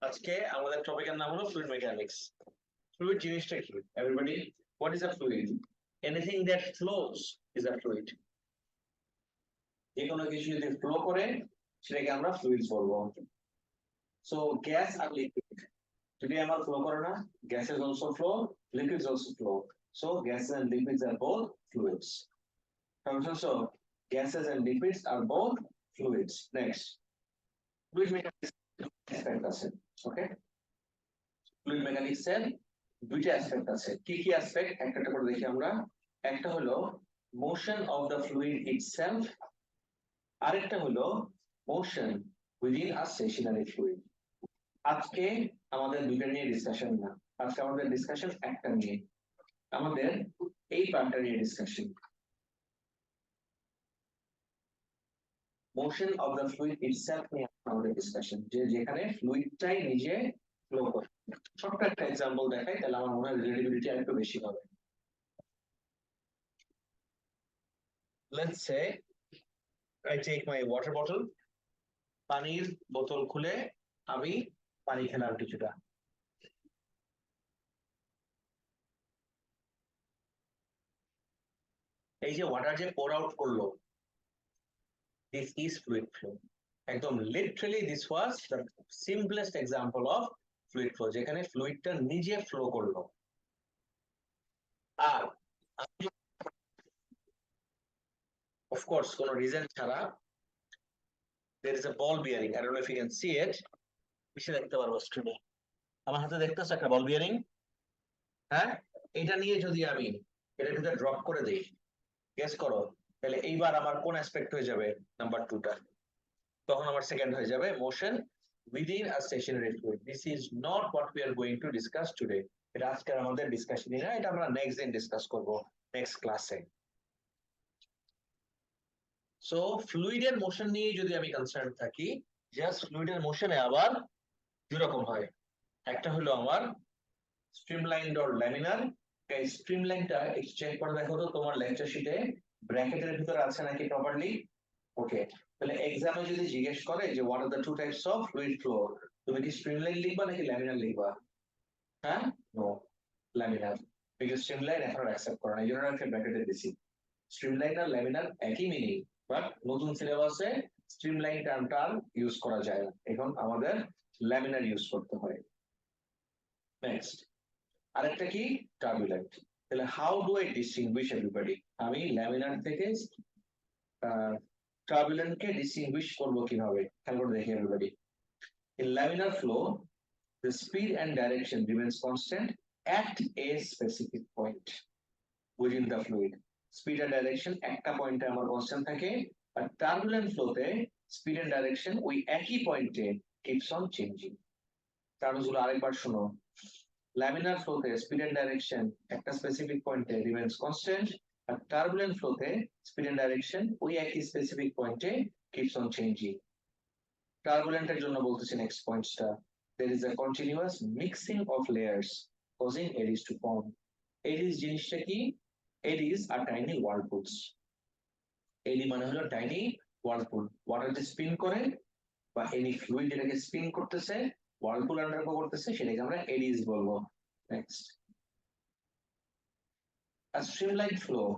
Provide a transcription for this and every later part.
আজকে আমাদের টপিকের নাম হলো ফ্লুইড মেকানিক্স। ফ্লুইড জিনিসটা কি? Everybody, what is a fluid? Anything that flows is a fluid. যে কোনো কিছু যদি ফ্লো করে সেটাকে আমরা ফ্লুইড বলবো। সো গ্যাস আর লিকুইড যদি আমার ফ্লো করে না, gases also flow, liquids also flow. So gases and liquids are both fluids. So gases and liquids are both fluids. Next, fluid mechanics aspect আছে, okay? ফ্লুইড মেকানিক্স এর দুইটা aspect আছে। কি কি অ্যাসপেক্ট একটা একটা করে দেখি আমরা। একটা হলো motion of the fluid itself, আরেকটা হলো motion within a stationary fluid. আজকে আমাদের দুইটা নিয়ে ডিসকাশন না, আজকে আমাদের ডিসকাশন একটা নিয়ে, আমাদের এই পার্টটা নিয়ে discussion. Motion of the fluid itself নিয়ে আমাদের ডিসকাশন, যে যেখানে ফ্লুইডটাই নিজে ফ্লো করে। ছোট্ট একটা এক্সাম্পল দেখাই, তাহলে আমার মনে হয় রিলেটিভিটি আরেকটু বেশি হবে। Let's say I take my water bottle, পানির বোতল খুলে আমি পানি খেলাম কিছুটা। এই যে ওয়াটার যে পোর আউট করলো, দিস ইজ ফ্লুইড ফ্লো। একদম literally this was the simplest example of fluid flow, যেখানে ফ্লুইডটা নিজে ফ্লো করলো। আর অফকোর্স কোনো রিজন ছাড়া, there is a ball bearing, I don't know if you can see it, বেশি দেখতে পারবো স্ক্রিনে, আমার হাতে দেখতেছো একটা বল বিয়ারিং। হ্যাঁ, এটা নিয়ে যদি আমি এটার ভিতরে ড্রপ করে দিই, গেস করো তাহলে এইবার আমার কোন অ্যাসপেক্ট হয়ে যাবে? নাম্বার 2টা। তখন আমার সেকেন্ড হয়ে যাবে motion within a stationary fluid. This is not what we are going to discuss today. এটা আজকের আমাদের ডিসকাশনই না, এটা আমরা নেক্সট দিন ডিসকাস করব, নেক্সট ক্লাসে। সো ফ্লুইডের মোশন নিয়ে যদি আমি কনসার্ন থাকি, জাস্ট ফ্লুইডের মোশনে আবার দুই রকম হয়। একটা হলো আমার স্ট্রিমলাইনড অর ল্যামিনার। এই স্ট্রিমলাইনটা একটু চেক করে দেখো তো তোমার লেকচার শিটে ব্র্যাকেটের ভিতরে আছে নাকি প্রপারলি। ওকে, তাহলে এক্সামে যদি জিজ্ঞেস করে যে what are the two types of fluid flow, তুমি কি স্ট্রিমলাইন লিখবা নাকি ল্যামিনার লিখবা? হ্যাঁ, নো, ল্যামিনার, বিকজ স্ট্রিমলাইন এখন অ্যাকসেপ্ট করে না, এই জন্য একটা ব্র্যাকেটে দিছি। স্ট্রিমলাইন আর ল্যামিনার একই মিনিং, বাট নতুন সিলেবাসে স্ট্রিমলাইন টার্মটা ইউজ করা যায় না, এখন আমাদের ল্যামিনার ইউজ করতে হয়। নেক্সট, আরেকটা কি? টার্বুলেন্ট। তাহলে how do I distinguished everybody? আমি ল্যামিনার থেকে টার্বুলেন্ট কে ডিস্টিংগুইশ করব কিভাবে, খেয়াল করে দেখি everybody. In laminar flow, the speed and direction remains constant at a specific point within the fluid. Speed and direction একটা পয়েন্টে আমার কনস্ট্যান্ট থাকে, আর টার্বুলেন্ট ফ্লোতে স্পিড এন্ড ডাইরেকশন ওই একই পয়েন্টে keeps on changing। টার্মসগুলো আরেকবার শোনো। Laminar flow তে speed and direction একটা স্পেসিফিক পয়েন্টে remains constant, আর turbulent flow তে speed and direction ওই একই স্পেসিফিক পয়েন্টে keeps on changing। Turbulent এর জন্য বলতেছি next পয়েন্টসটা, there is a continuous mixing of layers causing eddies to form। eddies জিনিসটা কি? eddies are tiny whirlpools। eddy মানে হলো tiny whirlpool, ওয়াটার যে স্পিন করে বা এনি ফ্লুইড যেটাকে স্পিন করতেছে, whirlpool আন্ডারগো করতেছে, সেটাকে আমরা eddies বলবো। Next, a streamlined flow,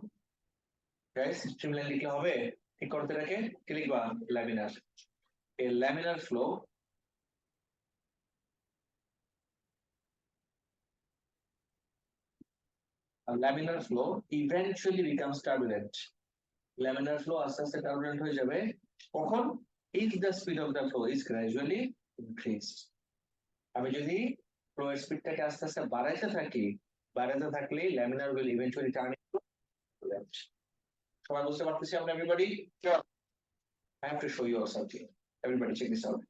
guys, streamline লিখলে হবে? ঠিক করতে রাখে কি লিখবা? laminar। a laminar flow eventually becomes turbulent। laminar flow আস্তে আস্তে turbulent হয়ে যাবে কখন? if the speed of the flow is gradually increased। আমি যদি ফ্লো এর স্পিডটাকে আস্তে আস্তে বাড়াইতে থাকলে laminar will eventually turn into turbulent। সবাই বুঝতে পারতেছি আমরা everybody? I have to show you something, everybody check this out।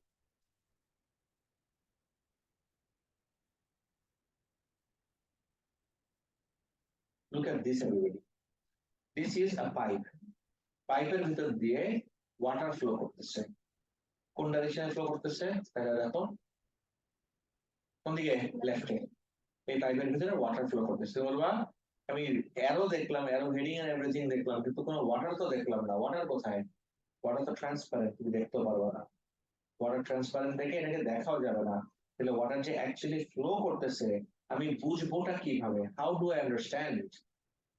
look at this everybody, this is a pipe। পাইপের ভিতর দিয়ে ওয়াটার ফ্লো করতেছে, কোন ডাইরেকশনে ফ্লো করতেছে তাহলে দেখো, কোন দিকে? লেফটে। এই পাইপের ভিতরে ওয়াটার ফ্লো করতেছে। বলবা আমি অ্যারো দেখলাম, অ্যারো হেডিং এন্ড এভরিথিং দেখলাম, কিন্তু কোনো ওয়াটার তো দেখলাম না। ওয়াটার কোথায়? ওয়াটার তো ট্রান্সপারেন্ট, তুমি দেখতে পারবে না। ওয়াটার ট্রান্সপারেন্ট দেখে এটাকে দেখাও যাবে না, তাহলে ওয়াটার যে অ্যাকচুয়ালি ফ্লো করতেছে আমি বুঝবোটা কিভাবে? How do I understand?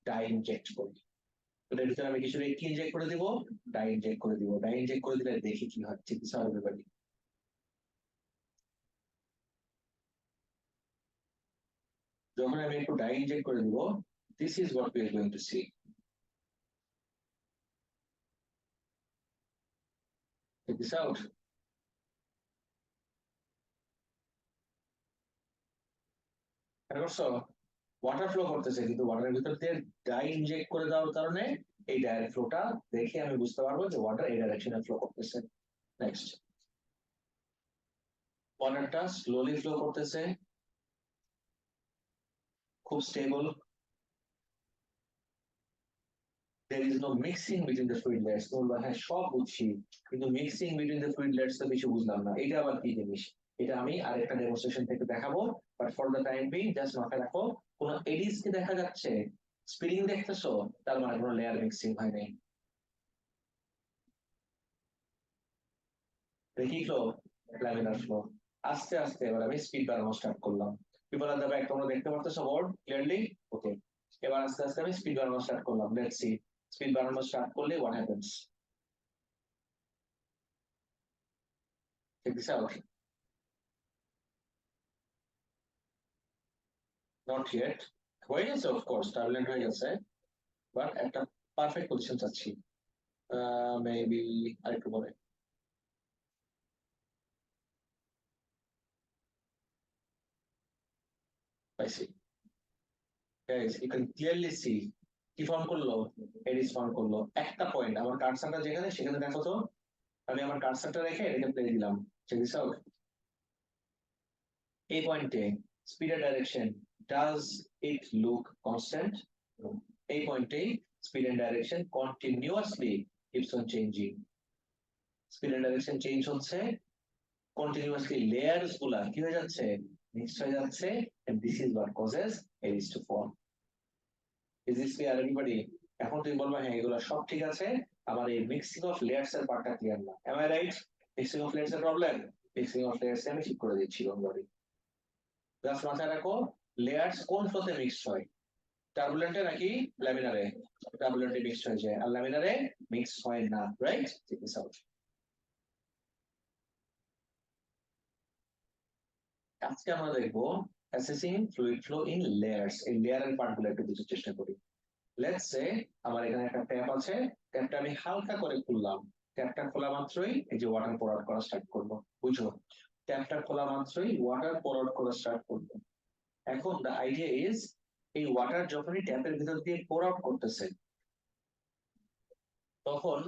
Dye inject করি। তো এর ভিতরে আমি কিছু কি ইনজেক্ট করে দিব? ডাই ইনজেক্ট করে দিব। ডাই ইনজেক্ট করে দিলে দেখি কি হয়। চিকিৎসা এভরিবডি, যখন আমি একটু ডাই ইনজেক্ট করে দিব, this is what we are going to see. Check this out. করছো? ওয়াটার ফ্লো করতেছে কিন্তু ওয়াটারের ভিতর দিয়ে ডাই ইনজেক্ট করে দেওয়ার কারণে এই ডাইরেক্ট ফ্লোটা দেখে আমি বুঝতে পারবো যে ওয়াটার এই ডাইরেকশনে ফ্লো করতেছে। নেক্সট, ওয়াটারটা স্লোলি ফ্লো করতেছে, খুব stable. there is no mixing between the fluid layers। তোমরা হ্যাঁ সব বুঝছি, কিন্তু mixing between the fluid layers তো কিছু বুঝলাম না, এটা আবার কি জিনিস? এটা আমি আরেকটা ডেমনস্ট্রেশন থেকে দেখাবো, but for the time being just মাথায় রাখো, কোনো এডিস কি দেখা যাচ্ছে? স্পিরিং দেখতেছো? তার মানে কোনো লেয়ার মিক্সিং হয় নাই। দেখি ফ্লো, লামিনার ফ্লো। আস্তে আস্তে এবার আমি স্পিড বাড়ানো স্টার্ট করলাম। পিপল আর দ্য ব্যাক, তোমরা দেখতে পারতেছো বোর্ড ক্লিয়ারলি? ওকে, এবার আস্তে আস্তে আমি স্পিড বাড়ানো স্টার্ট করলাম। লেটস সি, স্পিড বাড়ানো স্টার্ট করলে what happens. Check this out. Not yet, হয়ে গেছে অফকোর্স, টার্বুলেন্ট হয়ে গেছে, বাট একটা পারফেক্ট পজিশন চাচ্ছি। মেবি আরেকটু পরে। পাইছি। Guys you can clearly see কি ফর্ম করলো? এডিস ফর্ম করলো। একটা পয়েন্ট আমার কার্সারটা যেখানে, সেখানে দেখো তো, আমি আমার কার্সারটা রেখে এটাকে প্লে দিলাম। Check this out. এই পয়েন্টে স্পিডের direction, does it look constant? এই পয়েন্টেই speed and direction continuously keeps on changing. Speed and direction change হচ্ছে কন্টিনিউয়াসলি, লেয়ারস গুলা কি হয়ে যাচ্ছে? মিক্সড হয়ে যাচ্ছে, and this is what causes eddies to form. Is this clear everybody? এখন তুমি বলবা হ্যাঁ এগুলো সব ঠিক আছে, আমার এই মিক্সিং অফ লেয়ার্স এর পার্টটা ক্লিয়ার না। Am I right? Mixing of layers এর প্রবলেম, মিক্সিং অফ লেয়ার্স আমি ঠিক করে দিচ্ছি, ডোন্ট ওয়ারি। জাস্ট মাথায় রাখো, লেয়ার্স কোন ফ্লোতে মিক্সড হয়? টার্বুলেন্টে নাকি ল্যামিনারে? টার্বুলেন্টে মিক্সড হয়ে যায়, আর ল্যামিনারে মিক্স হয় না, রাইট? Check this out. আজকে আমরা দেখবো assessing fluid flow in layers. এই লেয়ারের পার্টগুলো একটু বুঝার চেষ্টা করি। লেটস সে আমার এখানে একটা ট্যাপ আছে, ট্যাপটা আমি হালকা করে খুললাম। ট্যাপটা খোলা মাত্রই এই যে ওয়াটার পোর আউট করা স্টার্ট করবো। বুঝো, ট্যাপটা খোলা মাত্রই ওয়াটার পোর আউট করা স্টার্ট করবো। এখন দ্য আইডিয়া ইজ, এই ওয়াটার যখনই ট্যাপের ভিতর দিয়ে পোর আউট করতেছে, তখন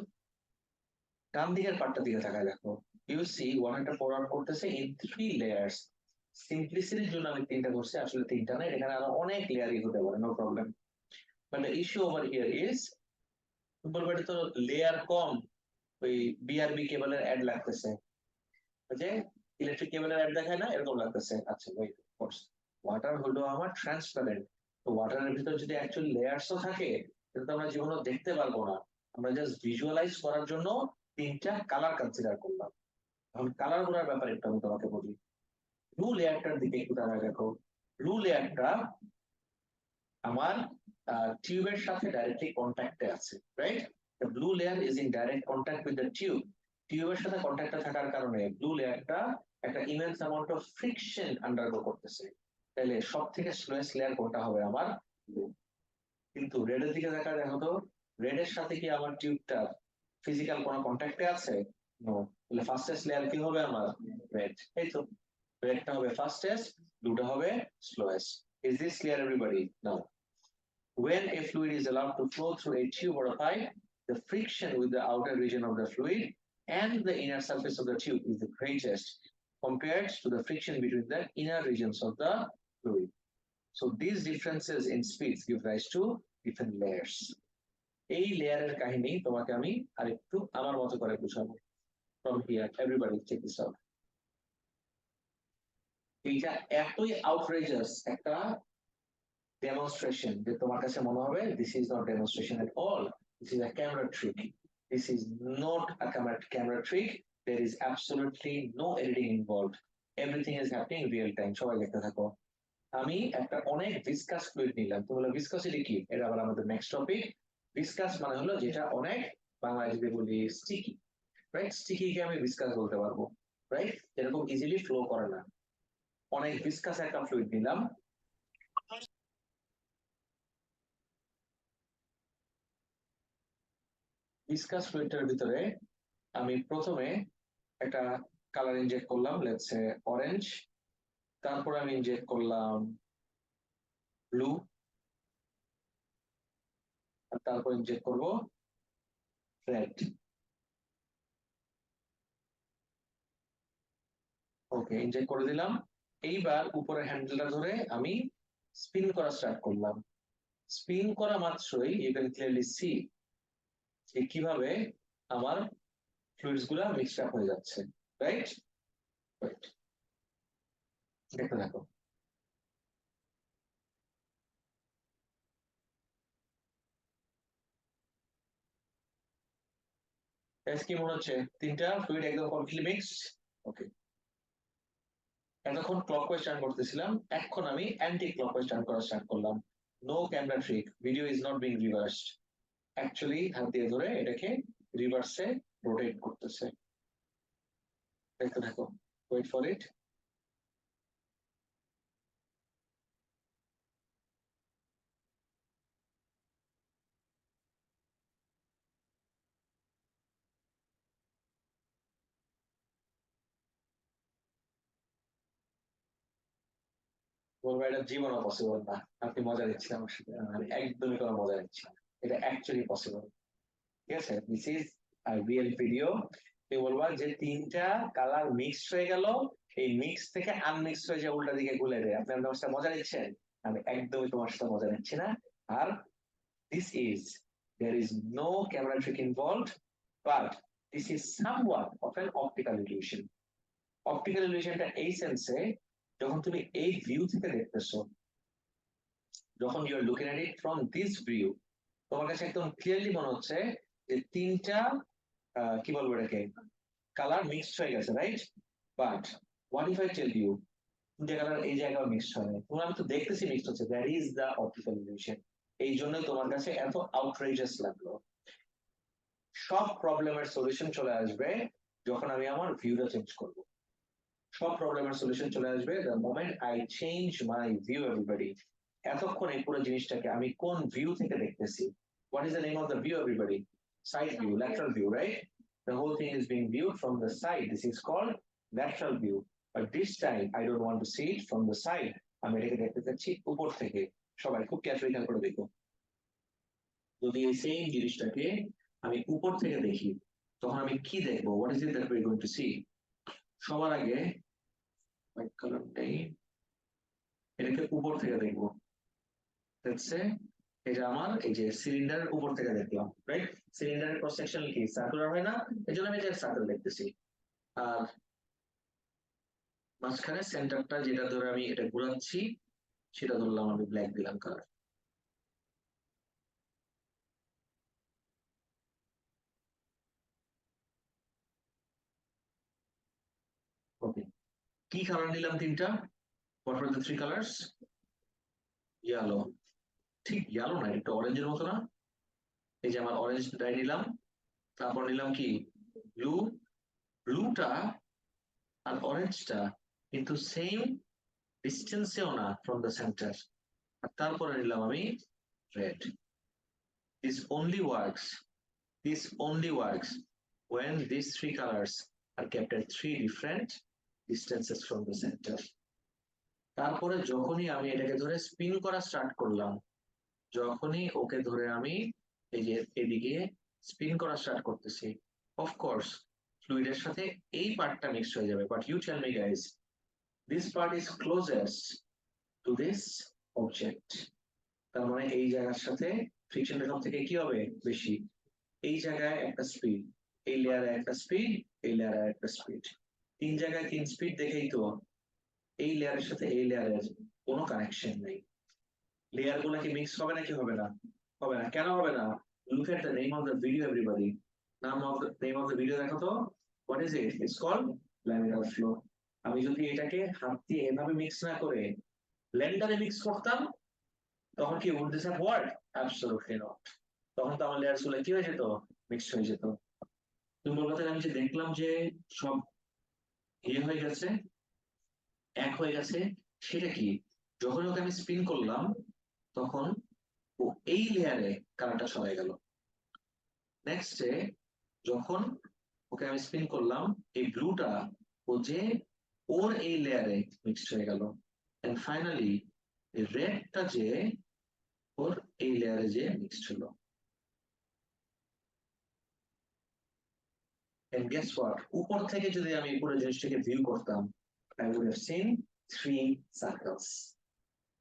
ডান দিকের পার্টটা দিকে তাকায় দেখো। ইউ সি ওয়াটারটা পোর আউট করতেছে ইন থ্রি লেয়ার্স। সিম্পলিসিটির জন্য আমি তিনটা করছি, আসলে তিনটা না, এখানে আরো অনেক লেয়ারই হতে পারে, no problem. But the issue over here is, বলবো এটা তো লেয়ার কম, ওই বিআরবি কেবলের অ্যাড লাগতেছে, যে ইলেকট্রিক কেবলের অ্যাড দেখায় না, এরকম লাগতেছে। আচ্ছা ওয়েট, কোর্স ওয়াটার হলো আমার ট্রান্সপারেন্ট, তো ওয়াটারের ভিতর যদি অ্যাকচুয়ালি লেয়ার্সও থাকে, সেটা তো আমরা জীবনে দেখতে পারবো না। আমরা জাস্ট ভিজুয়ালাইজ করার জন্য তিনটা কালার কনসিডার করলাম। এখন কালার গুলার ব্যাপারে একটু আমি তোমাকে বলি। ব্লু লেয়ারটার দিকে একটু তারা দেখো। ব্লু লেয়ারটা আমার টিউবের সাথে ডাইরেক্টলি কন্ট্যাক্টে আছে, right? The blue layer is in direct contact with the tube. টিউবের সাথে কন্ট্যাক্টে থাকার কারণে ব্লু লেয়ারটা একটা immense amount of friction undergo করতেছে। তাহলে সব থেকে স্লোয়েস্ট লেয়ার কোনটা হবে? আমার ব্লু। কিন্তু রেডের দিকে দেখা দেখো তো, রেডের সাথে কি আমার টিউবটা ফিজিক্যাল কোনো কন্ট্যাক্টে আছে? নো। তাহলে ফাস্টেস্ট লেয়ার কি হবে আমার? রেড। এই তো, রেডটা হবে ফাস্টেস্ট, ব্লুটা হবে slowest. Is this clear everybody? Now, when a fluid is allowed to flow through a tube or a pipe, the friction with the outer region of the fluid and the inner surface of the tube is the greatest compared to the friction between the inner regions of the fluid. So these differences in speeds give rise to different layers. এই লেয়ারের কাহিনী তোমাকে আমি আরেকটু আমার মতো করে বুঝাবো। From here, everybody check this out. এইটা এতই আউটরেজাস একটা demonstration যে তোমার কাছে মনে হবে this is not demonstration at all, this is a camera trick. This is not a camera trick. There is absolutely no editing involved. Everything is happening real time. সবাই দেখতে থাকো। আমি একটা অনেক ভিসকাস ফ্লুইড নিলাম, তো বলো ভিসকসিটি কি? এটা আবার আমাদের নেক্সট টপিক। ভিসকাস মানে হলো যেটা অনেক, বাংলায় যদি বলি স্টিকি, রাইট? স্টিকি কে আমি ভিসকাস বলতে পারবো, রাইট? এরকম ইজিলি ফ্লো করে না। অনেক ভিসকাস একটা ফ্লুইড নিলাম, ভিসকাস ফ্লুইডটার ভিতরে আমি প্রথমে একটা কালার ইনজেক্ট করলাম, লেটস সে অরেঞ্জ। তারপর আমি ইনজেক্ট করলাম ব্লু, আর তারপর ইনজেক্ট করব রেড। ওকে, ইনজেক্ট করে দিলাম। এইবার উপরের হ্যান্ডেলটা ধরে আমি স্পিন করা স্টার্ট করলাম। স্পিন করা মাত্রই ইউ ক্যান ক্লিয়ারলি সি যে কিভাবে আমার ফ্লুইডস গুলা মিক্সড আপ হয়ে যাচ্ছে, রাইট? রাইট, দেখতে থাকো। কি মনে হচ্ছে? তিনটা ফ্লুইড একদম কমপ্লিটলি মিক্সড। ওকে, এতক্ষণ ক্লকওয়াইজ টার্ন করতেছিলাম, এখন আমি অ্যান্টি ক্লকওয়াইজ টার্ন করা স্টার্ট করলাম। No camera trick, video is not being reversed. Actually হাত দিয়ে ধরে এটাকে রিভার্সে রোটেট করতেছে। দেখতে থাকো, ওয়েট ফর ইট। বলবো এটা জীবনও পসিবল না, আপনি মজা নিচ্ছেন আমার সাথে। আমি একদমই কোনো মজা নিচ্ছি না, এটা অ্যাকচুয়ালি পসিবল। ঠিক আছে, দিস ইজ রিয়েল ভিডিও। তুমি বলবা যে তিনটা কালার মিক্সড হয়ে গেল, এই মিক্স থেকে আনমিক্সড হয়ে যে উল্টা দিকে গুলে দেয়, আপনি আমার সাথে মজা নিচ্ছেন? আমি একদমই তোমার সাথে মজা নিচ্ছি না। আর this is, there is no camera trick involved, but this is somewhat of an optical illusion. Optical ইলিউশনটা এই সেন্সে, যখন তুমি এই ভিউ থেকে দেখতেছো, যখন you are looking at it from this view, তোমার কাছে একদম ক্লিয়ারলি মনে হচ্ছে যে তিনটা কি বলবো এটাকে, কালার মিক্সড হয়ে গেছে, right? But what if I tell you তিনটা কালার এই জায়গায় মিক্সড হয় না, তোমার আমি তো দেখতেছি মিক্সড হচ্ছে, that is the optical illusion. এই জন্যই তোমার কাছে এত আউটরেজাস লাগলো। সব প্রবলেমের সলিউশন চলে আসবে যখন আমি আমার ভিউটা চেঞ্জ করব। সব প্রবলেমের সলিউশন চলে আসবে the moment I change my view. Everybody, এতক্ষণ এই পুরো জিনিসটাকে আমি কোন ভিউ থেকে দেখতেছি? What is the name of the view everybody? Side view, lateral view, right? The whole thing is being viewed from the side. This is called lateral view. But this time I don't want to see it from the side. আমি এটাকে দেখতে চাচ্ছি উপর থেকে। সবাই খুব carefully খেয়াল করে দেখো, যদি এই সেম জিনিসটাকে আমি উপর থেকে দেখি, তখন আমি কি দেখবো? What is it that we are going to see? সবার আগে হোয়াইট কালার নেই, এটাকে উপর থেকে দেখবো। দেখছে, এটা আমার এই যে সিলিন্ডারের উপর থেকে দেখলাম, রাইট? সিলিন্ডারের ক্রস সেকশন কি সার্কুলার হয় না? এই জন্য আমি এটা সার্কেল দেখতেছি। আর মাঝখানে সেন্টারটা যেটা ধরে আমি এটা ঘোরাচ্ছি, সেটা ধরলাম আমি ব্ল্যাক দিলাম কালার। ওকে, কি কালার নিলাম তিনটা? What are the three colours? Yellow. ঠিক ইয়েলো না, একটু অরেঞ্জের মতো না? এই যে আমার অরেঞ্জ ডাই নিলাম, তারপর নিলাম কি ব্লু। ব্লুটা আর অরেঞ্জটা কিন্তু সেম ডিস্টেন্সেও না ফ্রম দ্য সেন্টার। আর তারপরে নিলাম আমি red. This only works, this only works when these three colors are kept at three different distances from the center. তারপরে যখনই আমি এটাকে ধরে স্পিন করা স্টার্ট করলাম, যখনই ওকে ধরে আমি এই যে এদিকে স্পিন করা স্টার্ট করতেছি, অফকোর্স ফ্লুইডের সাথে এই পার্টটা মিক্স হয়ে যাবে। But you tell me guys, this part is closest to this object. তার মানে এই জায়গার সাথে ফ্রিকশনটা সব থেকে কি হবে বেশি? এই জায়গায় একটা স্পিড, এই লেয়ারে একটা স্পিড, এই লেয়ারে একটা স্পিড, তিন জায়গায় তিন স্পিড দেখেই তো এই লেয়ারের সাথে এই লেয়ারের কোনো কানেকশন নেই। লেয়ার গুলো কি মিক্স হবে নাকি হবে না? হবে না। কেন হবে না? Look at the name of the video everybody. নাম of the name of the video দেখো তো, what is it? It's called laminar flow. আমি যদি এটাকে হাত দিয়ে এভাবে মিক্স না করে ব্লেন্ডারে মিক্স করতাম তখন কি would this have work? Absolutely not. তখন তো আমার লেয়ারস গুলো কি হয়ে যেত? মিক্সড হয়ে যেত। তুমি বলতে আমি যে দেখলাম যে সব ইয়ে হয়ে গেছে, এক হয়ে গেছে, সেটা কি? যখন ওকে আমি স্পিন করলাম তখন ও এই লেয়ারে কালারটা সরাই গেল। নেক্সটে যখন ওকে আমি স্পিন করলাম এই ব্লুটা ও যে ওর এই লেয়ারে মিক্সড হয়ে গেল, এন্ড ফাইনালি এই রেডটা যে ওর এই লেয়ারে যে মিক্সড হলো। এন্ড গেস হোয়াট, উপর থেকে যদি আমি পুরো জিনিসটাকে ভিউ করতাম I would have seen three circles,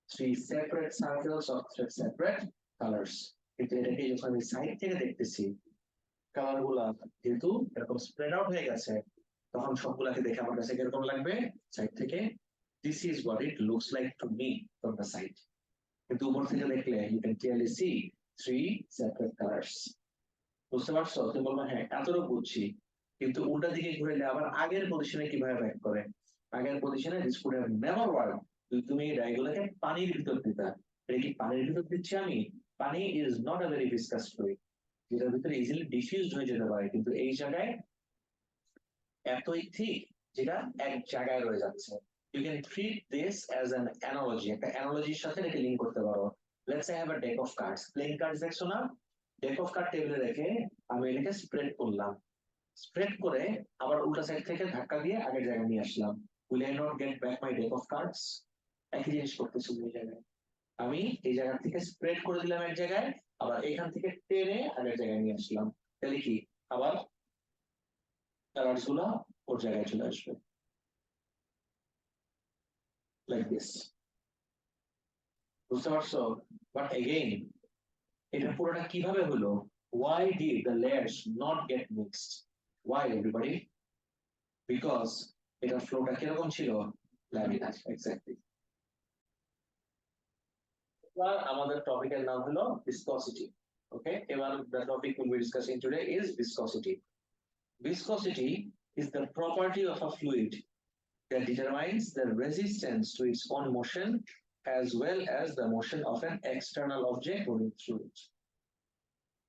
three separate circles of three separate colors. কিন্তু এটাকে যখন আমি সাইড থেকে দেখতেছি কালার গুলা যেহেতু এরকম স্প্রেড আউট হয়ে গেছে তখন সবগুলাকে দেখে আমার কাছে কিরকম লাগবে সাইড থেকে? This is what it looks like to me from the side. কিন্তু উপর থেকে দেখলে you can clearly see three separate colours. বুঝতে পারছো? তুমি বলবো হ্যাঁ এতটুকু বুঝছি, কিন্তু উল্টা দিকে ঘুরে আবার আগের পজিশনে কিভাবে ব্যাক করে? আগের পজিশনে this could have never work. তুমি ডাইগুলোকে পানির ভিতর দিতা, এটা কি পানির ভিতর দিচ্ছি আমি? পানি is not a very viscous fluid, যেটার ভিতরে ইজিলি ডিফিউজড হয়ে যেতে পারে, কিন্তু এই জায়গায় এতই ঠিক যেটা এক জায়গায় রয়ে যাচ্ছে। You can treat this as an analogy, একটা অ্যানালজির সাথে এটাকে লিংক করতে পারো। Let's say have a deck of cards, playing cards দেখছো না? ডেক অফ কার্ড টেবিলে রেখে আমি এটাকে স্প্রেড করলাম, স্প্রেড করে আবার উল্টা সাইড থেকে ধাক্কা দিয়ে আগের জায়গায় নিয়ে আসলাম। Will I not get back my deck of cards? একই জিনিস করতেছি এই জায়গায়। আমি এই জায়গা থেকে স্প্রেড করে দিলাম এক জায়গায়, আবার এখান থেকে টেনে আগের জায়গায় নিয়ে আসলাম, তাহলে কি আবার কালার্স গুলো ওর জায়গায় চলে আসবে, লাইক দিস। বুঝতে পারছো? বাট এগেইন এটা পুরোটা কিভাবে হলো? Why did the layers not get mixed? Why everybody? Because এটার ফ্লোটা কিরকম ছিল? Laminar, exactly. এবার আমাদের টপিকের নাম হলো viscosity. ওকে, এবার the topic we'll be discussing today is viscosity. Viscosity is the property of a fluid that determines the resistance to its own motion as well as the motion of an external object moving through it.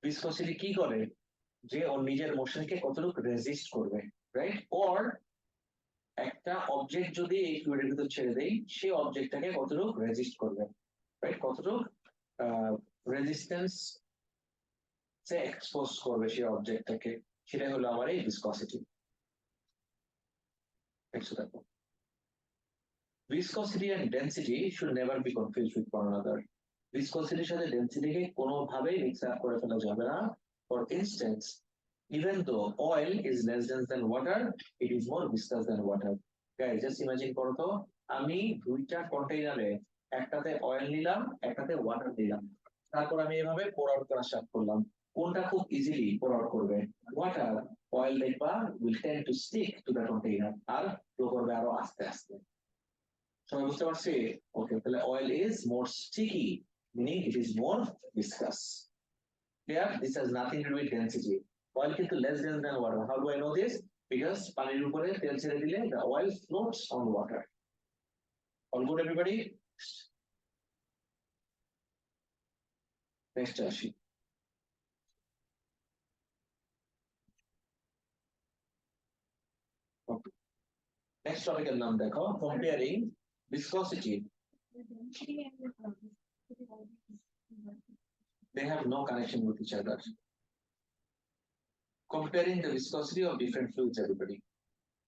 Viscosity কি করে? যে ওর নিজের মোশনকে কতটুকু resist করবে, right? Or একটা object যদি এই ফ্লুইডের ভিতর ছেড়ে দেই সেই অবজেক্টটাকে কতটুকু রেজিস্ট করবে, রাইট? কতটুকু রেজিস্ট্যান্স সে এক্সপোজ করবে সেই অবজেক্টটাকে, সেটাই হলো আমার এই ভিসকসিটি। দেখো, viscosity and density should never be confused with one another. Viscosityর সাথে ডেন্সিটিকে কোনোভাবেই মিক্স আপ করে ফেলা যাবে না। For instance, even though oil is less dense than water, it is more viscous than water. Guys, just imagine করো তো, আমি দুইটা কন্টেইনারে একটাতে অয়েল নিলাম একটাতে ওয়াটার দিলাম, তারপর আমি এভাবে পোর আউট করা স্টার্ট করলাম, কোনটা খুব ইজিলি পোর আউট করবে? ওয়াটার। অয়েল দেখবা will tend to stick to the container আর ফ্লো করবে আরো আস্তে আস্তে। সবাই বুঝতে পারছি? ওকে, তাহলে oil is more sticky, meaning it is more viscous. Clear? This has nothing to do with density. Oil কিন্তু less dense than water. How do I know this? Because পানির উপরে তেল ছেড়ে দিলে the oil floats on water. All good everybody? Next আসি। Okay. Next topic এর নাম দেখো, comparing viscosity. They have no connection with each other. Comparing the viscosity of different fluids, everybody.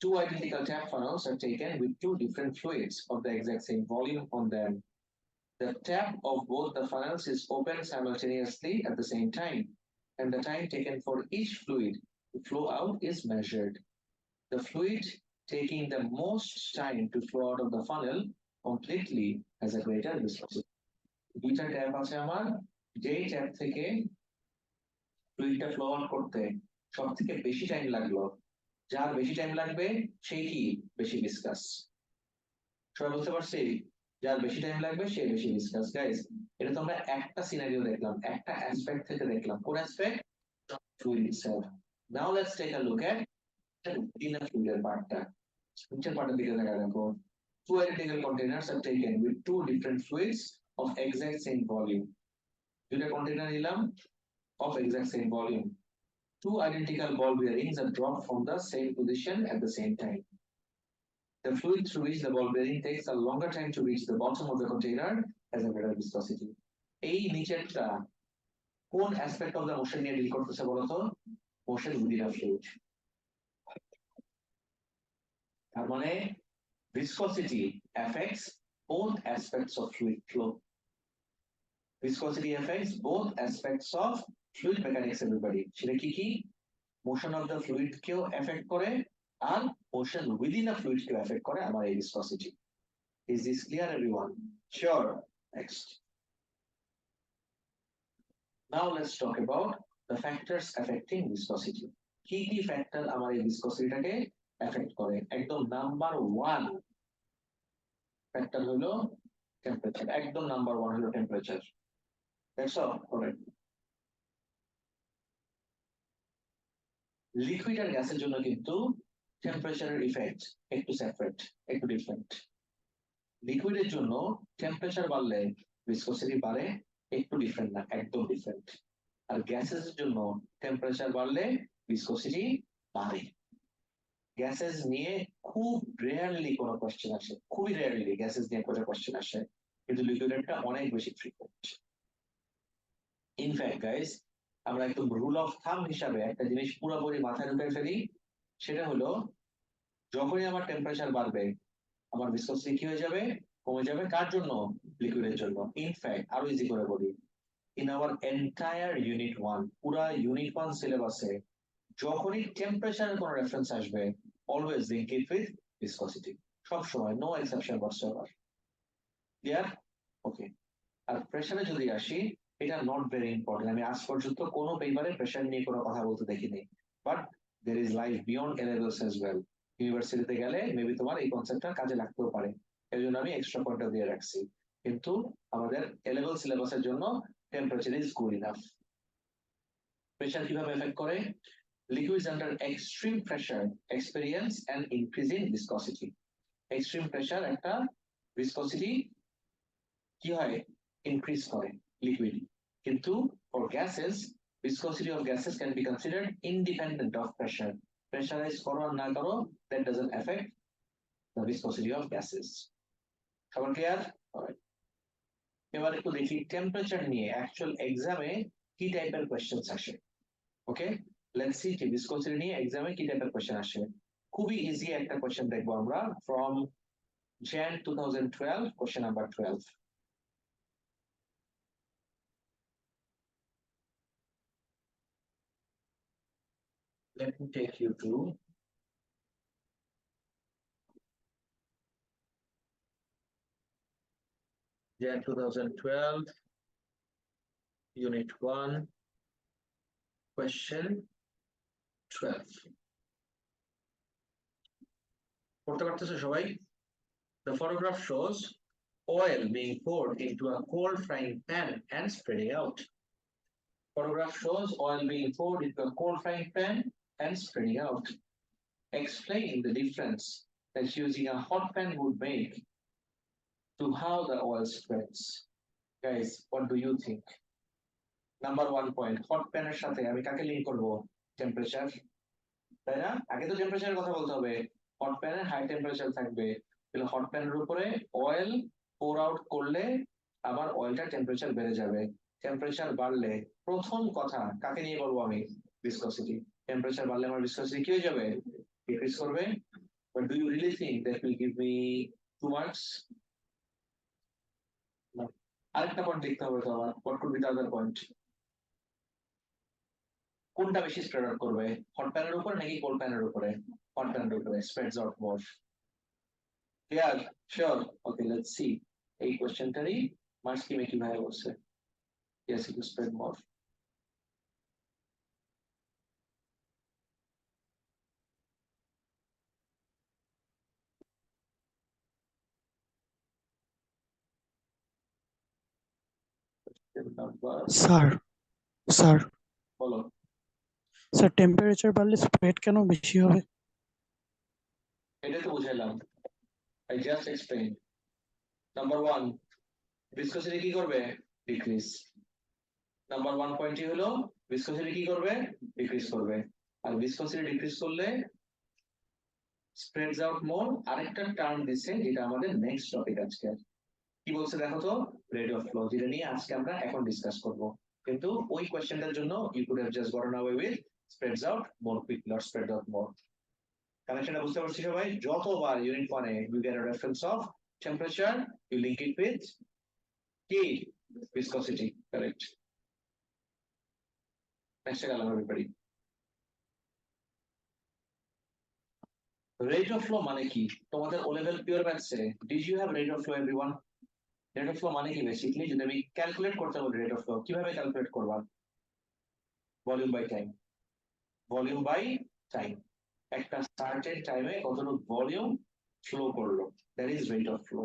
Two identical tap funnels are taken with two different fluids of the exact same volume on them. The tap of both the funnels is open simultaneously at the same time, and the time taken for each fluid to flow out is measured. The fluid taking the most time to flow out of the funnel completely has a greater viscosity. দুইটা tap আছে আমার, যেই tap থেকে ফ্লুইডটা flow out করতে সব থেকে বেশি time লাগলো, যার বেশি টাইম লাগবে সেই কি বেশি ভিসকাস। সবাই বুঝতে পারছি? যার বেশি টাইম লাগবে সে বেশি ভিসকাস। গাইস, এটা তো আমরা একটা সিনারিও দেখলাম, একটা অ্যাসপেক্ট থেকে দেখলাম। কোন aspect? Fluid itself. Now let's take a look at inner ফ্লুইডের পার্টটা। নিচের পাটের দিকে দেখা দেখো, two identical containers are taken with two different fluids of exact same volume. দুইটা কন্টেইনার নিলাম of exact same volume. Two identical ball bearings are dropped from the same position at the same time. The fluid through which the ball bearing takes a longer time to reach the bottom of the container has a greater viscosity. এই নিচেরটা কোন aspect of the motion নিয়ে deal করতেছে বলতো? Motion within আ fluid. তার মানে viscosity affects both aspects of fluid flow. Viscosity affects both aspects of fluid mechanics, everybody. সেটা কি কি? Motion of the fluid কেও affect করে আর motion within a fluid কেও affect করে আমার এই viscosity. Is this clear, everyone? Sure. Next. Now let's talk about the factors affecting viscosity. কি কি ফ্যাক্টর আমার এই viscosityটাকে affect করে? একদম নাম্বার 1 ফ্যাক্টর হলো টেম্পারেচার। একদম নাম্বার 1 হলো temperature. That's all. Correct. Liquid আর গ্যাসের জন্য কিন্তু টেম্পারেচারের ইফেক্ট একটু সেপারেট, একটু ডিফারেন্ট। লিকুইডের জন্য টেম্পারেচার বাড়লে ভিসকসিটি বাড়ে, একটু ডিফারেন্ট না, একদম ডিফারেন্ট। আর গ্যাসের জন্য টেম্পারেচার বাড়লে ভিসকসিটি বাড়ে। গ্যাসেস নিয়ে খুব রেয়ারলি কোনো কোশ্চেন আসে, খুবই রেয়ারলি গ্যাসেস নিয়ে কোনো কোশ্চেন আসে, কিন্তু লিকুইডেরটা অনেক বেশি ফ্রিকোয়েন্ট। ইনফ্যাক্ট গাইস, আমরা একদম রুল অফ থাম হিসাবে একটা জিনিস পুরোপুরি মাথায় ঢুকে ফেলি, সেটা হলো যখনই আমার টেম্পারেচার বাড়বে আমার ভিসকসিটি কি হয়ে যাবে? কমে যাবে। কার জন্য? লিকুইডের জন্য। ইনফ্যাক্ট আরো ইজি করে বলি, ইন আওয়ার এন্টায়ার ইউনিট 1, পুরা ইউনিট 1 সিলেবাসে যখনই টেম্পারেচারের কোনো রেফারেন্স আসবে অলওয়েজ লিংক ইট উইথ ভিসকসিটি, সব সময়, নো এক্সেপশন হোয়াটসএভার। ক্লিয়ার? ওকে। আর প্রেসারে যদি আসি, এটা নট ভেরি ইম্পর্টেন্ট। আমি আজ পর্যন্ত কোনো পেপারে প্রেসার নিয়ে কোনো কথা বলতে দেখিনি, but there is life beyond A levels as well. ইউনিভার্সিটিতে গেলে মেবি তোমার এই কনসেপ্টটা কাজে লাগতেও পারে, এই জন্য আমি এক্সট্রা পয়েন্টটা দিয়ে রাখছি। কিন্তু আমাদের এ লেভেল সিলেবাসের জন্য temperature is good enough. Pressure কিভাবে এফেক্ট করে? Liquids under extreme pressure experience an increase in viscosity. Extreme pressure একটা viscosity কি হয়? Increase করে liquid. কিন্তু for gases, viscosity of gases can be considered independent of pressure. Pressurize করো আর না করো, that doesn't affect the viscosity of gases. সবার clear? Alright. এবার একটু দেখি টেম্পারেচার নিয়ে অ্যাকচুয়াল এক্সামে কি টাইপের কোয়েশ্চেন্স আসে। ওকে, লেটস সি কি ভিসকসিটি নিয়ে এক্সামে কি টাইপের কোশ্চেন আসে। খুবই ইজি একটা কোশ্চেন দেখবো আমরা from Jan 2012, question number 12। Let me take you to Jan 2012, Unit 1, Question 12. পড়তে পারতেছো সবাই? The photograph shows oil being poured into a cold frying pan and spreading out. Photograph shows oil being poured into a cold frying pan and spreading out. Explain the difference that using a hot pan would make to how the oil spreads. Guys, what do you think? Number 1 point, hot pan এর সাথে আমি কাকে link করব? Temperature, তাই না? আগে তো টেম্পারেচারের কথা বলতে হবে। হট প্যানে হাই টেম্পারেচার থাকবে, তাহলে হট প্যানের উপরে অয়েল পোর আউট করলে আবার অয়েলটা টেম্পারেচার বেড়ে যাবে। টেম্পারেচার বাড়লে প্রথম কথা কাকে নিয়ে বলবো আমি? ভিসকসিটি। টেম্পারেচার বাড়লে আমার ভিসকসিটি কি হয়ে যাবে? ডিক্রিজ করবে। But do you really think that will give me 2 marks? No. আরেকটা পয়েন্ট দেখতে হবে তো আমার, what could be the other point? কোনটা বেশি স্প্রেড আউট করবে, হট প্যানের উপরে নাকি কোল্ড প্যানের উপরে? হট প্যানের উপরে, spreads out more. Clear? Sure? Okay, let's see এই কোশ্চেনটারই মার্কস কি মেকি ভাই বলছে। ইয়েস, ইট স্প্রেড মোর। স্যার স্যার বলো। স্যার টেম্পারেচার বাড়লে স্প্রেড কেন বেশি হবে? এটা তো বুঝাইলাম, I just explained. Number 1, viscosity কি করবে? Decrease. নাম্বার 1 পয়েন্টই হলো viscosity কি করবে? ডিক্রিজ করবে। আর viscosity ডিক্রিজ করলে spreads out more। আরেকটা টার্ম দিছে যেটা আমাদের নেক্সট টপিক আজকে। কি বলছে দেখো তো? রেট অফ ফ্লো, যেটা নিয়ে আজকে আমরা এখন ডিসকাস করব। কিন্তু ওই কোশ্চেনটার জন্য you could have just gotten away with spreads out more quickly or spread out more। কানেকশনটা বুঝতে পারছি সবাই? যতবার unit 1 A you get a reference of temperature, you link it with কি? Viscosity, correct? Next গেলাম everybody। রেট অফ ফ্লো মানে কি? তোমাদের ও লেভেল পিওর ম্যাথসে did you have rate of flow everyone? Rate of flow মানে কি basically? যদি আমি ক্যালকুলেট করতে বলি রেট অফ ফ্লো, কিভাবে ক্যালকুলেট করবা? Volume by time. Volume by time, একটা সার্টেন টাইমে কতটুকু ভলিউম ফ্লো করলো, that is rate of flow.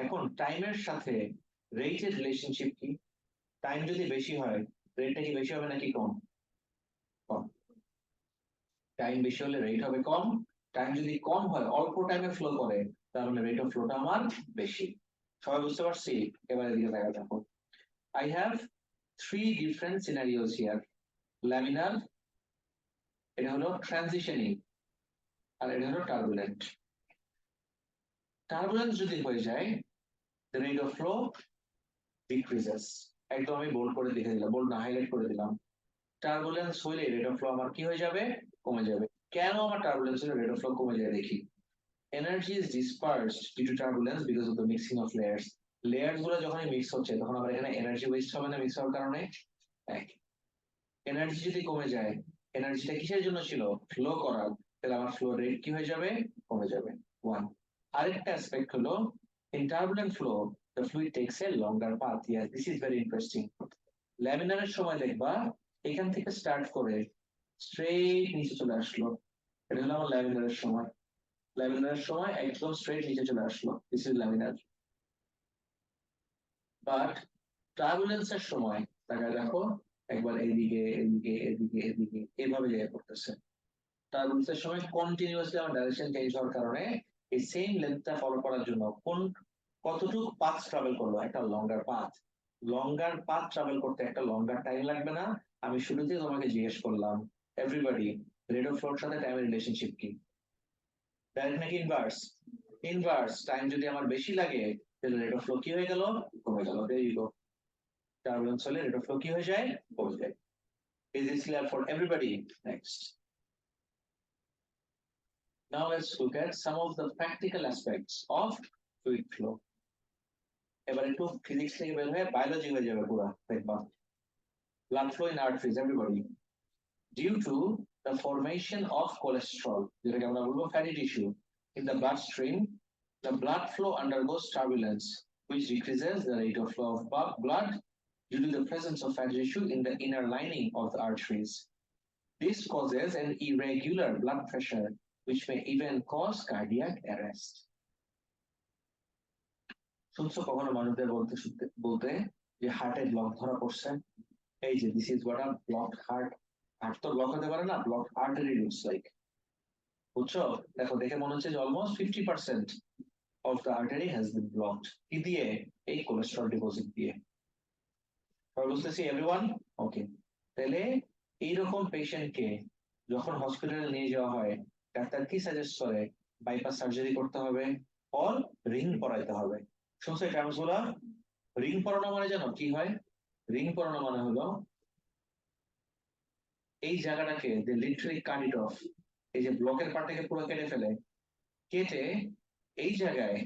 এখন টাইমের সাথে রেটের রিলেশনশিপ কি? টাইম যদি বেশি হয় রেটটা কি বেশি হবে নাকি কম? কম। টাইম বেশি হলে রেট হবে কম, টাইম যদি কম হয় অল্প টাইমে ফ্লো করে তাহলে রেট অফ ফ্লোটা আমার বেশি। সবাই বুঝতে পারছি? এবারে দিকে দেখা দেখো। I have 3 different scenarios here. Laminar, এটা হলো ট্রানজিশনিং, আর এটা হলো টার্বুলেন্ট। টার্বুলেন্স যদি হয়ে যায় the rate of flow decreases। একদম আমি বোল্ড করে লিখে দিলাম, বোল্ড না হাইলাইট করে দিলাম। টার্বুলেন্স হইলে রেট অফ ফ্লো আমার কি হয়ে যাবে? কমে যাবে। কেন আমার টার্বুলেন্স হলে রেট অফ ফ্লো কমে যায় দেখি। Energy is dispersed due to turbulence because of the mixing of layers। Layers গুলো যখনই মিক্স হচ্ছে তখন আমার এখানে এনার্জি ওয়েস্ট হবে না মিক্স হওয়ার কারণে? এনার্জি যদি কমে যায়, এনার্জিটা কিসের জন্য ছিল? ফ্লো করার, তাহলে আমার ফ্লো রেট কি হয়ে যাবে? কমে যাবে। 1। আরেকটা অ্যাসপেক্ট হলো in turbulent flow the fluid takes a longer path। yes, this is very interesting। ল্যামিনারের সময় দেখবা এখান থেকে স্টার্ট করে স্ট্রেট নিচে চলে আসলো, এটা হলো আমার ল্যামিনারের সময়। ল্যামিনারের সময় একদম স্ট্রেট নিচে চলে আসলো, দিস ইজ ল্যামিনার। বাট টার্বুলেন্সের সময় তাকায় দেখো একবার এদিকে এদিকে এদিকে এদিকে এভাবে জায়গা করতেছে। টার্বুলেন্সের সময় কন্টিনিউয়াসলি আমার ডাইরেকশন চেঞ্জ হওয়ার কারণে এই সেম লেন্থটা ফলো করার জন্য কতটুকু পাথ ট্রাভেল করলো? একটা লঙ্গার পাথ। লঙ্গার পাথ ট্রাভেল করতে একটা লঙ্গার টাইম লাগবে না? আমি শুরুতেই তোমাকে জিজ্ঞেস করলাম এভরিবডি রেট অফ ফ্লোর সাথে টাইমের রিলেশনশিপ কি? ডাইরেক্ট নাকি ইনভার্স? ইনভার্স। টাইম যদি আমার বেশি লাগে তাহলে রেট অফ ফ্লো কি হয়ে গেল? কমে গেল। There you go. টার্বুলেন্স হলে রেট অফ ফ্লো কি হয়ে যায়? কমে যায়। Is this clear for everybody? Next. Now let's look at some of the practical aspects of fluid flow. এবার একটু ফিজিক্স থেকে বের হয়ে বায়োলজি হয়ে যাবে পুরো দেখবা। Blood flow in arteries, everybody. Due to the formation of cholesterol, যেটাকে আমরা বলবো fatty tissue, in the bloodstream, the blood flow undergoes turbulence, which decreases the rate of flow of blood due to the presence of fatty tissue in the inner lining of the arteries. This causes an irregular blood pressure, which may even cause cardiac arrest. শুনছো কখনো মানুষদের বলতে যে হার্টের block ধরা পড়ছে? এই যে this is what a block heart. Heart তো ব্লক হতে পারে না, ব্লক আর্টারি লুকস লাইক। বুঝছো? দেখো দেখে মনে হচ্ছে যে almost 50% of the artery has been blocked। কি দিয়ে? এই কোলেস্ট্রল ডিপোজিট দিয়ে। বুঝতেছি এভরিওয়ান? ওকে। তাহলে এইরকম পেশেন্টকে যখন হসপিটালে নিয়ে যাওয়া হয় ডাক্তার কি সাজেস্ট করে? বাইপাস সার্জারি করতে হবে অর রিং পরাইতে হবে। শুনছো এই টার্মস গুলা? রিং পরানো মানে জানো কি হয়? রিং পরানো মানে হলো এই জায়গাটাকে দে লিটারালি কাট ইট অফ। এই যে ব্লকের পার্টটাকে পুরো কেটে ফেলে, কেটে এই জায়গায়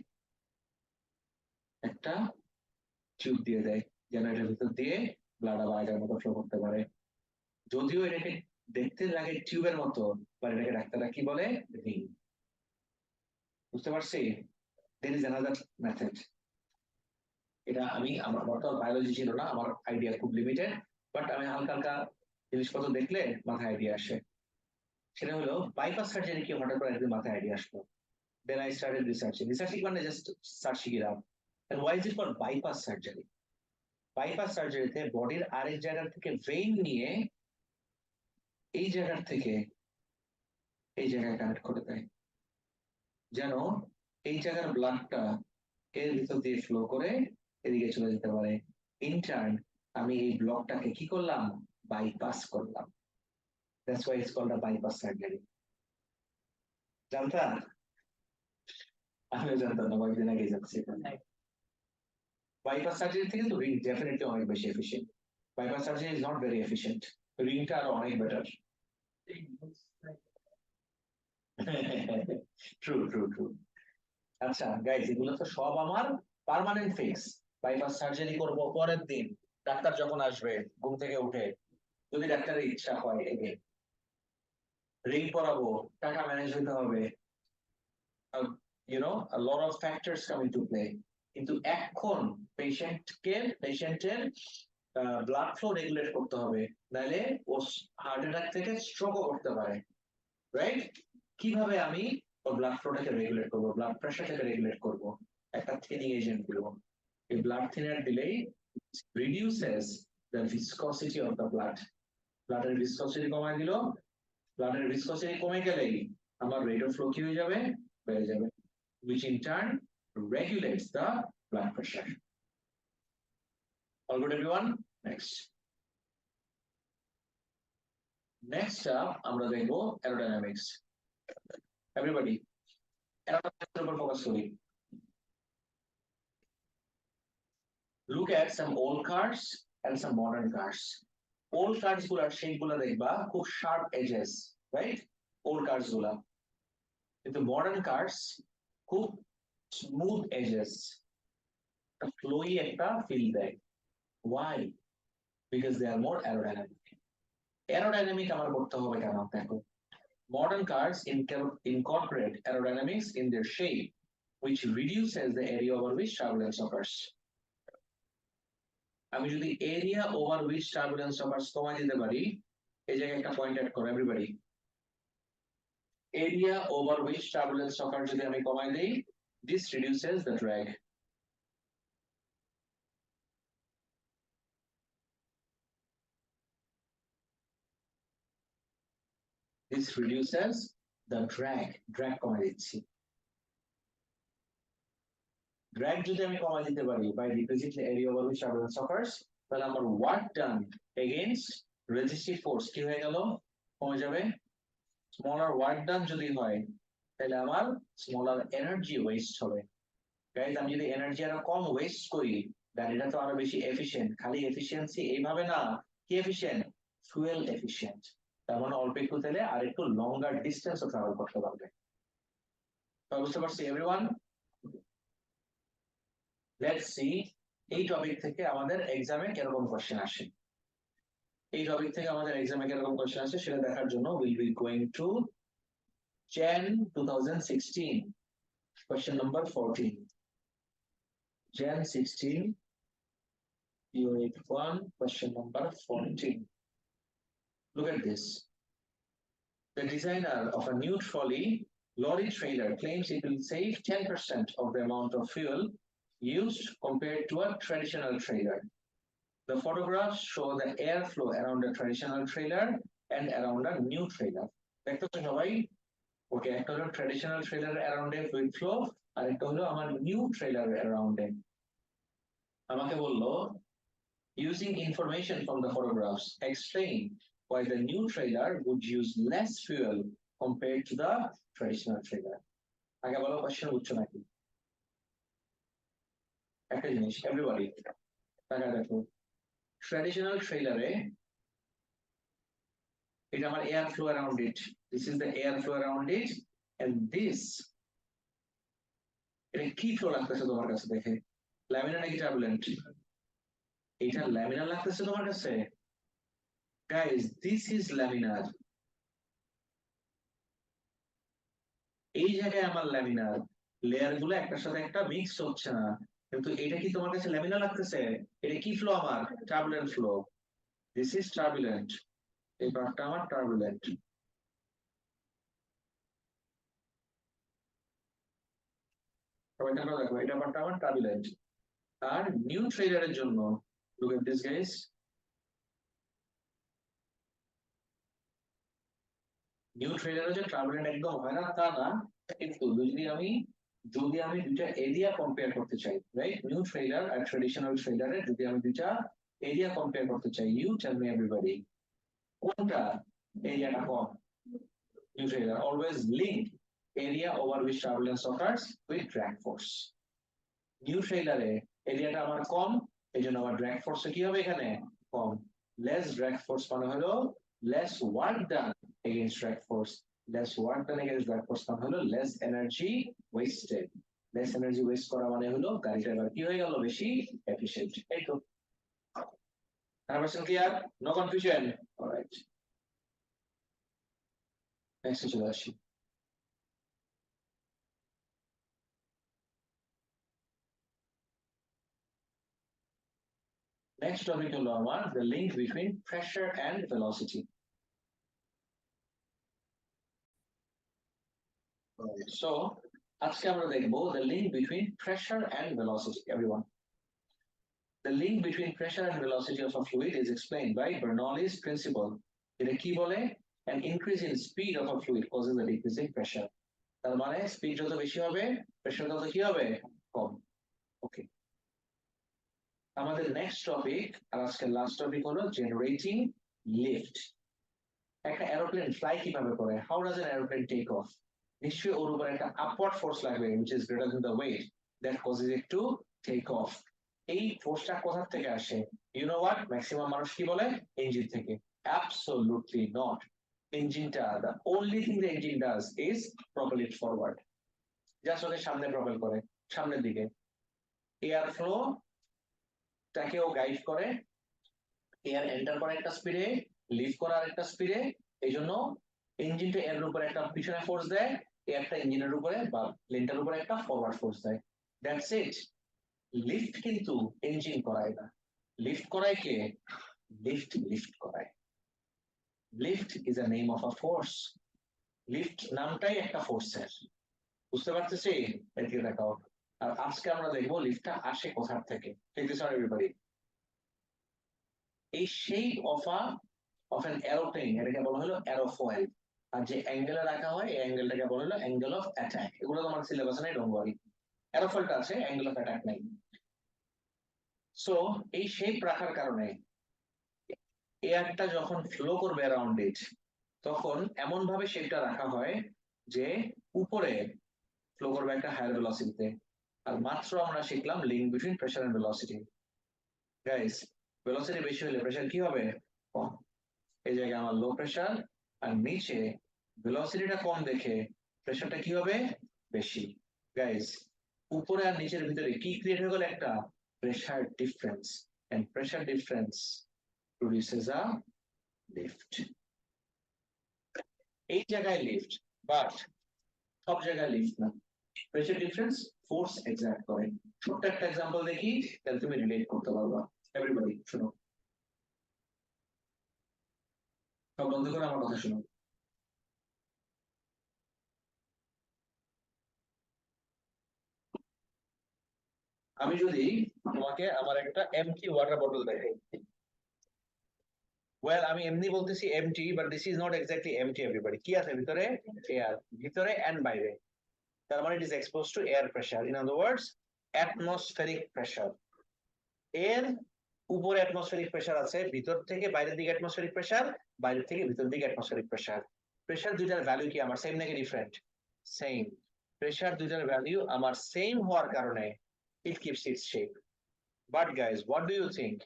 একটা টিউব দিয়ে দেয় যেন এটার ভিতর দিয়ে ব্লাড আবার আগের মতো ফ্লো করতে পারে। যদিও এটাকে দেখতে লাগে টিউবের মতো, বা এটাকে ডাক্তাররা কি বলে? রিং। বুঝতে পারছি? There is another method. এটা আমি আমার তো বায়োলজি ছিল না, আমার আইডিয়া খুব লিমিটেড, বাট আমি হালকা হালকা জিনিসপত্র দেখলে মাথায় আইডিয়া আসে। সেটা হলো বাইপাস সার্জারি কি হঠাৎ করে একদিন মাথায় আইডিয়া আসলো। Then I started researching মানে just searching it out. And why is it called bypass surgery? Bypass সার্জারিতে বডির আরেক জায়গা থেকে ভেইন নিয়ে এই জায়গার থেকে এই জায়গায় কানেক্ট করে দেয়। যেন এই জায়গার ব্লাডটা এর ভিতর দিয়ে ফ্লো করে এদিকে চলে যেতে পারে। ইন্টার্ন আমি এই ব্লকটাকে কি করলাম, বাইপাস করলাম। That's why it's called a bypass surgery. জানতা? আমিও জানতাম না, কয়েকদিন আগে জানছি। বাইপাস সার্জারি থেকে তো রিং ডেফিনেটলি অনেক বেশি efficient. Bypass surgery is not very efficient, রিংটা আরো অনেক বেটার। True true true. আচ্ছা গাইজ, এগুলো তো সব আমার পার্মানেন্ট ফিক্স। বাইপাস সার্জারি করব পরের দিন, ডাক্তার যখন আসবে ঘুম থেকে উঠে, যদি ডাক্তারের ইচ্ছা হয় এগেন রিং পরাবো, টাকা ম্যানেজ হতে হবে, a lot of factors come into play. কিন্তু এখন পেশেন্টের ব্লাড ফ্লো রেগুলেট করতে হবে, নাহলে ও হার্ট অ্যাটাক থেকে স্ট্রোকও করতে পারে, রাইট? কিভাবে আমি ওর ব্লাড ফ্লোটাকে রেগুলেট করব, ব্লাড প্রেশারটাকে রেগুলেট করব? একটা থিনিং এজেন্ট দিব। এই ব্লাড থিনার দিলেই reduces the viscosity of the blood. ব্লাডের ভিসকসিটি কমায় দিল, ব্লাডের ভিসকসিটি কমে গেলেই আমার রেট অফ ফ্লো কি হয়ে যাবে, বেড়ে যাবে, which in turn regulates the blood pressure. All good everyone? Next up আমরা দেখব aerodynamics. Everybody aerodynamics এর উপর ফোকাস করি। Look at some old cars and some modern cars. Old cars গুলার শেপ গুলা দেখবা খুব sharp edges, right? Old cars গুলা, কিন্তু মডার্ন কার্স খুব স্মুথ এজেস, ফ্লোই একটা ফিল দেয়। Why? Because they are more aerodynamic. Aerodynamic আমার করতে হবে কেন? দেখো, modern cars incorporate aerodynamics in their shape, which reduces the area over which turbulence occurs. আমি যদি area over which turbulence occurs কমাই দিতে পারি, এই জায়গায় একটা পয়েন্ট অ্যাড করো everybody. area over which turbulence occurs যদি আমি কমাই দেই, this reduces the drag. This reduces the drag কমাই দিচ্ছি। drag যদি আমি কমাই দিতে পারি by decreasing the area over which turbulence occurs, তাহলে আমার work done against resistive force কি হয়ে গেল, কমে যাবে। smaller work done যদি হয়, তাহলে আমার smaller energy waste হবে। গাইজ, আমি যদি এনার্জি আরো কম ওয়েস্ট করি, গাড়িটা তো আরো বেশি এফিশিয়েন্ট। খালি এফিশিয়েন্সি এইভাবে না, কি এফিশিয়েন্ট? Fuel efficient. তার মানে অল্প একটু তেলে আর একটু লঙ্গার ডিস্টেন্সও ট্রাভেল করতে পারবে। বুঝতে পারছি এভরিওয়ান? লেটস সি এই টপিক থেকে আমাদের এক্সামে কিরকম কোশ্চেন আসে। এই টপিক থেকে আমাদের এক্সামে কিরকম কোশ্চেন আসে সেটা দেখার জন্য will be going to Jan 2016, question number 14. Jan 16, Unit 1, question number 14. Look at this. The designer of a new trolley lorry trailer claims it will save 10% of the amount of fuel used compared to a traditional trailer. The photographs show the airflow around a traditional trailer and around a new trailer. দেখতে তো সবাই? ওকে, একটা হলো traditional trailer অ্যারাউন্ডে fluid flow, আর একটা হলো আমার new trailer অ্যারাউন্ডে। আমাকে বললো, using information from the photographs, explain why the new trailer would use less fuel compared to the traditional trailer. আগে বলো কোশ্চেন বুঝছো নাকি? একটা জিনিস এভরিবডি তাকায় দেখো, ট্র্যাডিশনাল ট্রেলারে এটা আমার air flow around it, this is the air flow around it, and this, এটা কি ফ্লো লাগতেছে তোমার কাছে দেখে? ল্যামিনার নাকি টার্বুলেন্ট? এটা ল্যামিনার লাগতেছে তোমার কাছে? Guys, this is laminar. এই জায়গায় আমার ল্যামিনার লেয়ার গুলো একটার সাথে একটা মিক্স হচ্ছে না, কিন্তু এটা কি তোমার কাছে ল্যামিনার লাগতেছে? এটা কি ফ্লো? আমার turbulent flow. This is turbulent, এই পার্টটা আমার টার্বুলেন্ট। সবাই দেখো, এটা পার্টটা আমার টার্বুলেন্ট। আর নিউ ট্রেলারের জন্য look at this guys, new ট্রেলারে যে টার্বুলেন্ট একদম হয় না তা না, কিন্তু যদি আমি দুইটা এরিয়া কম্পেয়ার করতে চাই, রাইট, নিউ ট্রেলার আর ট্রেডিশনাল ট্রেলারের যদি আমি দুইটা এরিয়া কম্পেয়ার করতে চাই, ইউ টেল মি এভরিবডি, কোনটা এরিয়াটা কম? New trailer always link area over which turbulence occurs with drag force. New trailer এ এরিয়াটা আমার কম, এই জন্য আমার drag force কি হবে এখানে? কম। Less drag force মানে হলো less work done against drag force. Less work done against drag force মানে হলো less energy wasted. Less energy waste করা মানে হলো গাড়িটা এবার কি হয়ে গেল? বেশি efficient. এই তো। 100% clear? No confusion? Alright. Next চলে আসি। Next topic হলো আমার the link between pressure and velocity. So আজকে আমরা দেখবো the link between pressure and velocity, everyone. The link between pressure and velocity of a fluid is explained by Bernoulli's principle. এটা কি বলে? An increase in speed of a fluid causes a decrease in pressure. তার মানে speed যত বেশি হবে, pressure তত কি হবে? কম। ওকে, আমাদের নেক্সট টপিক আর আজকের লাস্ট টপিক হলো জেনারেটিং লিফট। একটা এরোপ্লেন ফ্লাই কিভাবে করে? How does an aeroplane take off? নিশ্চয়ই ওর উপর একটা আপওয়ার্ড ফোর্স লাগবে which is greater than the weight that causes it to take off. এই ফোর্সটা কোথা থেকে আসে? ইউ নো হোয়াট, ম্যাক্সিমাম মানুষ কি বলে? ইঞ্জিন থেকে। Absolutely not. ইঞ্জিনটা, the only thing the engine does is propel it forward. Just okay সামনে প্রপেল করে, সামনের দিকে। এয়ার ফ্লো টাকেও গাইড করে, এয়ার এন্টার করে একটা স্পিডে, লিভ করে আরেকটা স্পিডে। এই জন্য ইঞ্জিনটা এর উপরে একটা পিছনে ফোর্স দেয়, এয়ারটা ইঞ্জিনের উপরে বা প্লেনটার উপরে একটা ফরওয়ার্ড ফোর্স দেয়। That's it. লিফট কিন্তু ইঞ্জিন করায় না, লিফট করায় কে? লিফট করায়। Lift is a name of a force. Lift নামটাই একটা ফোর্সের, বুঝতে পারতেছি? এদিকে দেখাও। আর আজকে আমরা দেখবো লিফটটা আসে কোথা থেকে। ঠিক আছে এভরিবডি, এই শেপ অফ অ্যান এরোপ্লেন এটাকে বলা হলো এরোফয়েল। আর যে অ্যাঙ্গেলে রাখা হয় এই অ্যাঙ্গেলটাকে বলা হলো অ্যাঙ্গেল অফ অ্যাটাক। এগুলো তোমার সিলেবাসে নাই, ডোন্ট ওয়ারি। এরোফয়েলটা আছে, অ্যাঙ্গেল অফ অ্যাটাক নাই। সো এই শেপ রাখার কারণে এয়ারটা যখন ফ্লো করবে অ্যারাউন্ড ইট, তখন এমন ভাবে শেপটা রাখা হয় যে উপরে ফ্লো করবে একটা হায়ার ভেলোসিটিতে। আর মাত্র আমরা শিখলাম link between pressure and velocity. Guys, velocity বেশি হলে প্রেসার কি হবে? কম। এই জায়গায় আমার লো প্রেসার, আর নিচে ভেলোসিটিটা কম দেখে প্রেসারটা কি হবে? বেশি। গাইস, উপরে আর নিচের ভিতরে কি ক্রিয়েট হয়ে গেল? একটা pressure difference, and pressure difference produces a lift. এই জায়গায় লিফট, বাট সব জায়গায় লিফট না। প্রেসার ডিফারেন্স ফোর্স এক্সার্ট করে। ছোট্ট একটা এক্সাম্পল দেখি, তাহলে তুমি রিলেট করতে পারবা। এভরিবডি শুনো, সব বন্ধ করে আমার কথা শুনো। আমি যদি তোমাকে আমার একটা এমটি ওয়াটার বটল দেখাই, ওয়েল আমি এমনি বলতেছি empty, but this is not exactly empty everybody. কি আছে ভিতরে? এয়ার, ভিতরে এন্ড বাইরে। তার মানে it is expose to air pressure, in other words atmospheric pressure. এর উপরে অ্যাটমসফেরিক প্রেসার আছে, ভিতর থেকে বাইরের দিকে অ্যাটমসফেরিক প্রেসার, বাইরে থেকে ভিতর দিকে অ্যাটমসফেরিক প্রেসার। প্রেসার দুইটার ভ্যালু কি আমার সেম নাকি ডিফারেন্ট? সেম। প্রেসার দুইটার ভ্যালু আমার সেম হওয়ার কারণে it keeps its shape. But guys, what do you think?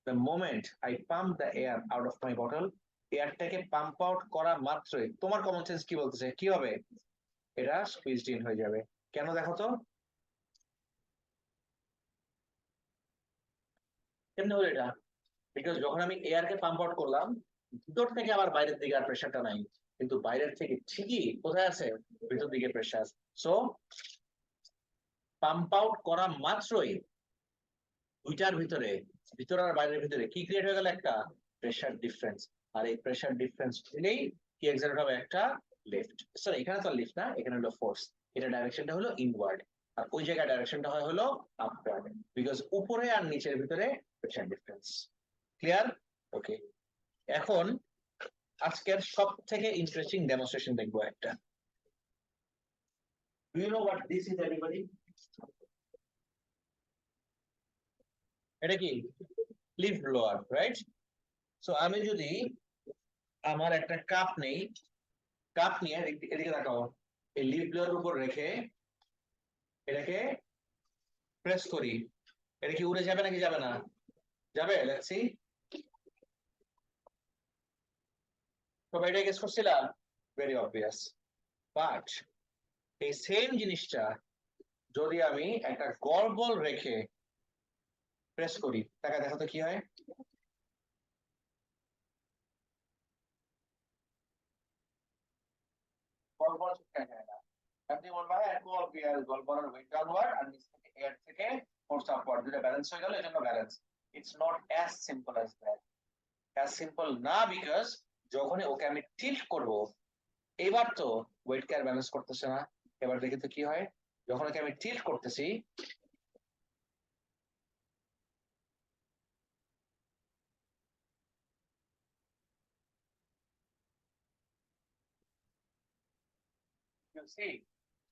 The moment I pump the air out of my bottle, এয়ারটাকে পাম্প আউট করা মাত্রই তোমার কমন সেন্স কি বলতেছে? কি হবে? এটা স্কুইজড ইন হয়ে যাবে। কেন দেখো তো? কেমনে হলো এটা? বিকজ যখন আমি এয়ারকে পাম্প আউট করলাম, ভিতর থেকে আবার বাইরের দিকে আর প্রেসারটা নাই, কিন্তু বাইরের থেকে ঠিকই কোথায় আছে? ভিতর দিকে প্রেসার। সো পাম্প আউট করা মাত্রই দুইটার ভিতরে, ভিতর আর বাইরের ভিতরে কি ক্রিয়েট হয়ে গেল? একটা প্রেসার ডিফারেন্স। আর এই প্রেসার ডিফারেন্স হলেই কি এক্সার্ট হবে? একটা লিফট। সরি, এখানে তো লিফট না, এখানে হলো ফোর্স। এটা ডাইরেকশনটা হলো ইনওয়ার্ড, আর ওই জায়গায় ডাইরেকশনটা হয় হলো আপওয়ার্ড, বিকজ উপরে আর নিচের ভিতরে প্রেসার ডিফারেন্স। ক্লিয়ার? ওকে, এখন আজকের সব থেকে ইন্টারেস্টিং ডেমনস্ট্রেশন দেখবো একটা। Do you know what this is, everybody? এটা কি লিফট ব্লোয়ার, রাইট? সো আমি যদি আমার একটা কাপ নেই, কাপ নিয়ে এদিকে রাখাও, এই লিফট ব্লোয়ারের উপর রেখে এটাকে প্রেস করি, এটা কি উড়ে যাবে নাকি যাবে না? যাবে, লেটস সি। তবে এটা গেস করছিলাম, ভেরি অবভিয়াস। বাট এই সেম জিনিসটা যদি আমি একটা গড় বল রেখে প্রেস করি, টাকা দেখো তো কি হয়। গড় বল ঠিক হয় না, আপনি বলবা হ্যাঁ গড় বিয়ার গড় বলের ওয়েট ডাউনওয়ার্ড আর নিচ থেকে এয়ার থেকে ফোর্স আপওয়ার্ড, দুটো ব্যালেন্স হয়ে গেল, এজন্য balance. It's not as simple as that, as simple না, বিকজ যখন ওকে আমি টিল্ট করব, এবার তো ওয়েট কে আর ব্যালেন্স করতেছে না। এবার দেখি তো কি হয়, যখন ওকে আমি টিল্ট করতেছি,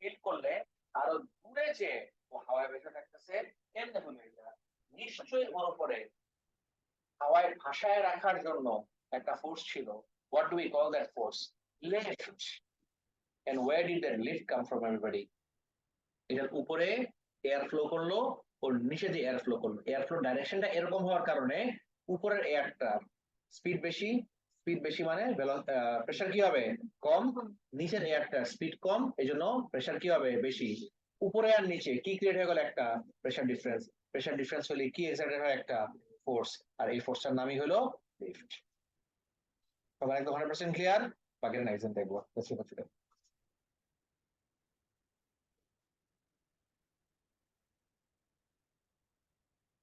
টিল্ট করলে আরো দূরে যে ও হাওয়ায় ভেসে থাকতেছে, এমনি হয়ে যায়। নিশ্চয়ই ওর উপরে হাওয়ায় ভাসায় রাখার জন্য একটা ফোর্স ছিল। What do we call that force? Lift. And where did that lift come from, everybody? এটার উপরে এয়ার ফ্লো করলো, ওর নিচে দিয়ে এয়ার ফ্লো করলো, এয়ার ফ্লো ডাইরেকশনটা এরকম হওয়ার কারণে উপরের এয়ারটা স্পিড বেশি, স্পিড বেশি মানে প্রেসার কি হবে কম, নিচের এয়ারটা স্পিড কম, এই জন্য প্রেসার কি হবে বেশি। উপরে আর নিচে কি ক্রিয়েট হয়ে গেল, একটা প্রেসার ডিফারেন্স। প্রেসার ডিফারেন্স হলে কি এক্সার্টেড হয়, একটা ফোর্স, আর এই ফোর্সটার নামই হলো লিফট। সবার একদম 100% ক্লিয়ার? বাকিটা নেক্সট দিন দেখবো।